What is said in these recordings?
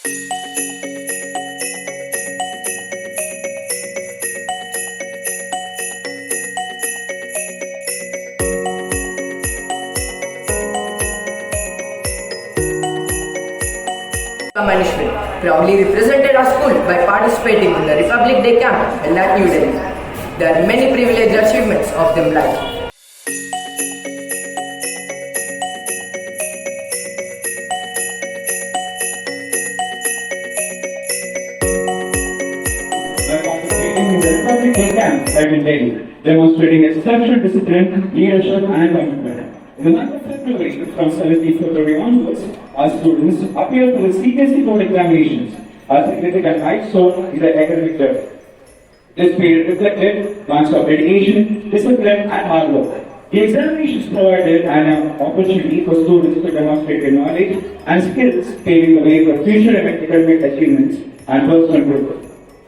Management proudly represented our school by participating in the Republic Day camp held at New Delhi. There are many privileged achievements of them like by participating in the Republic Day camp held in Delhi, demonstrating exceptional discipline, leadership and commitment. In the month of February, from 17th February onwards, our students appeared for the CBSE board examinations, a significant milestone in their academic journey. This period reflected months of dedication, discipline, and hard work. The examinations provided an opportunity for students to demonstrate their knowledge and skills, paving the way for future academic achievements and personal growth.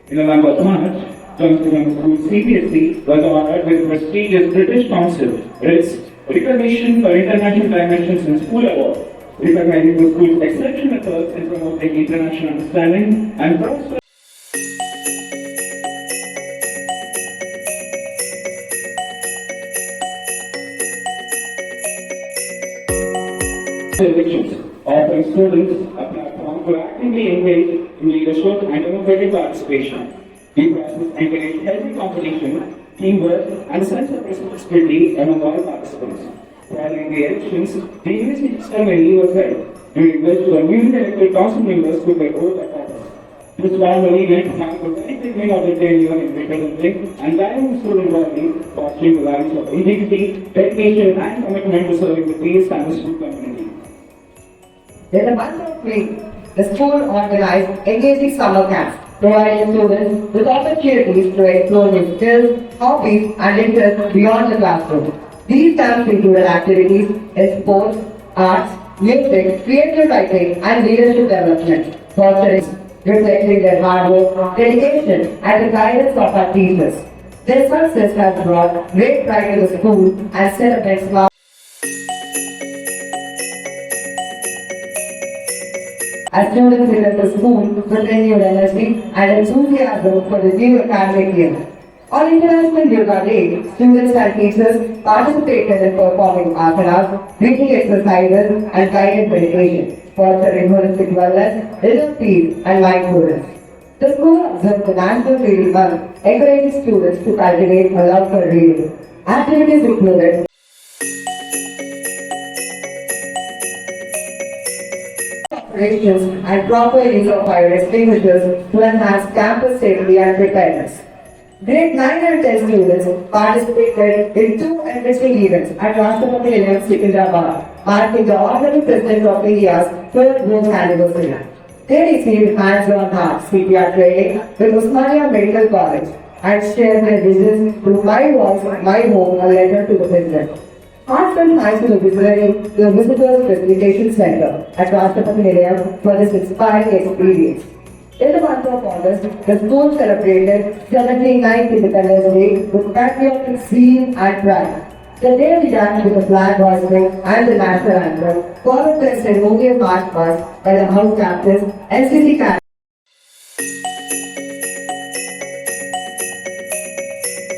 In the month of March, Johnson School CBSE was honored with prestigious British Council RITS Recognition for International Dimensions in School Award, recognizing the school's exceptional efforts in promoting international understanding and prosperity. Elections, offering students a platform to actively engage in leadership and democratic participation. The process encouraged healthy competition, teamwork, and a sense of responsibility among all participants. Following the elections, the university ceremony was held, during which the newly elected council members took their oath of office. This formal event marked the very beginning of the tenure in representing and guiding student learning, fostering the values of integrity, dedication, and commitment to serving the peace and the school community. In the month of May, the school organized engaging summer camps, providing students with opportunities to explore new skills, hobbies, and interests beyond the classroom. These camps included activities in sports, arts, music, creative writing, and leadership development, fostering, reflecting their hard work, dedication, and the guidance of our teachers. Their success has brought great pride to the school and set a benchmark. As students enter the school with renewed energy and enthusiasm for the new academic year. On International Yoga Day, students and teachers participated in performing asanas, breathing exercises, and guided meditation, fostering holistic wellness, inner peace, and mindfulness. The school observed the National Reading Month, encouraging students to cultivate a love for reading. Activities included and proper use of fire extinguishers to enhance campus safety and preparedness. Grade 9 and 10 students participated in 2 enriching events at Rashtrapati Nilayam, Secunderabad, marking the honorary President of India's 3rd birth anniversary. They received hands-on heart CPR training with Osmania Medical College and shared their visions through My Voice, My Home, a letter to the President. Heartfelt thanks to the Visitors Facilitation Center at Rashtrapati Nilayam for this inspiring experience. In the month of August, the school celebrated 79th Independence Day with patriotic zeal and pride. The day began with the flag hoisting and the national anthem, followed by a ceremonial march past by the House Captains, NCC cadets.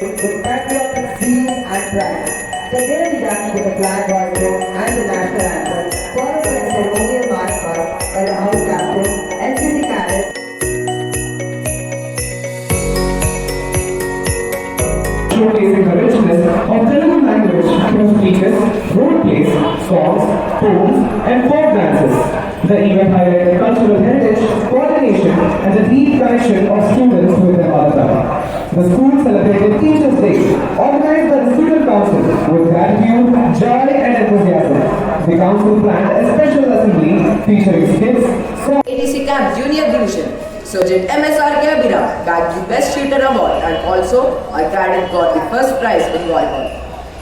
With patriotic zeal and pride. The day began with the flag hoisting and the national anthem, followed by a ceremonial march past by the House Captains, NCC cadets. Showcasing the richness of Telugu language through speeches, role plays, songs, poems, and folk dances. The event highlighted cultural heritage, coordination, and the deep connection of students with their mother tongue. The school celebrated Teachers' Day, organized by the Student Council, with gratitude, joy, and enthusiasm. The council planned a special assembly featuring skits, songs. ATC Camp Junior Division. Sergeant MSR Abhiram bagged the Best Shooter Award, and also our cadet got the first prize in volleyball.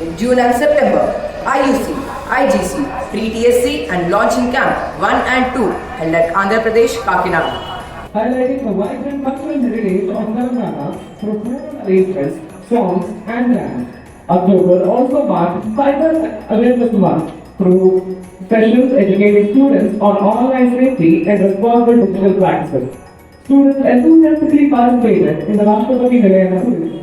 In June and September, IUC, IGC, Pre-TSC and Launching Camp 1 and 2 held at Andhra Pradesh, Kakinada. Highlighting the vibrant cultural heritage of Telangana through floral arrangements, songs, and dance. October also marked Cyber Awareness Month, through sessions educating students on online safety and responsible digital practices. Students enthusiastically participated in the Rashtrapati Nilayana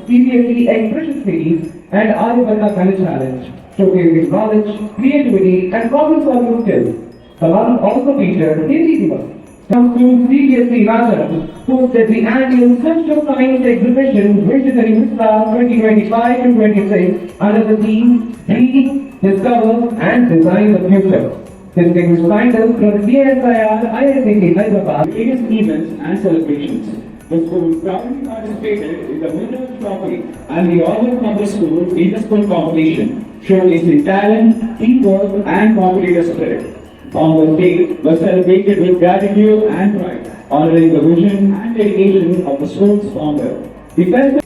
CBSE Expression Series and Aryabhatta College Challenge, showcasing knowledge, creativity, and problem-solving skills. The run also featured Hindi Divas. From to CBSE Rajan hosted the annual Social Science Exhibition Visionary Vista 2025 to 26 under the theme Dream, Discover and Design the Future. Distinguished scientists from CSIR, IIT Hyderabad, various events and celebrations. The school proudly participated in the Winners Trophy and the All Public School Inter-School Competition, showcasing talent, teamwork, and competitive spirit. On the day was celebrated with gratitude and pride, honoring the vision and dedication of the school's founder. The festival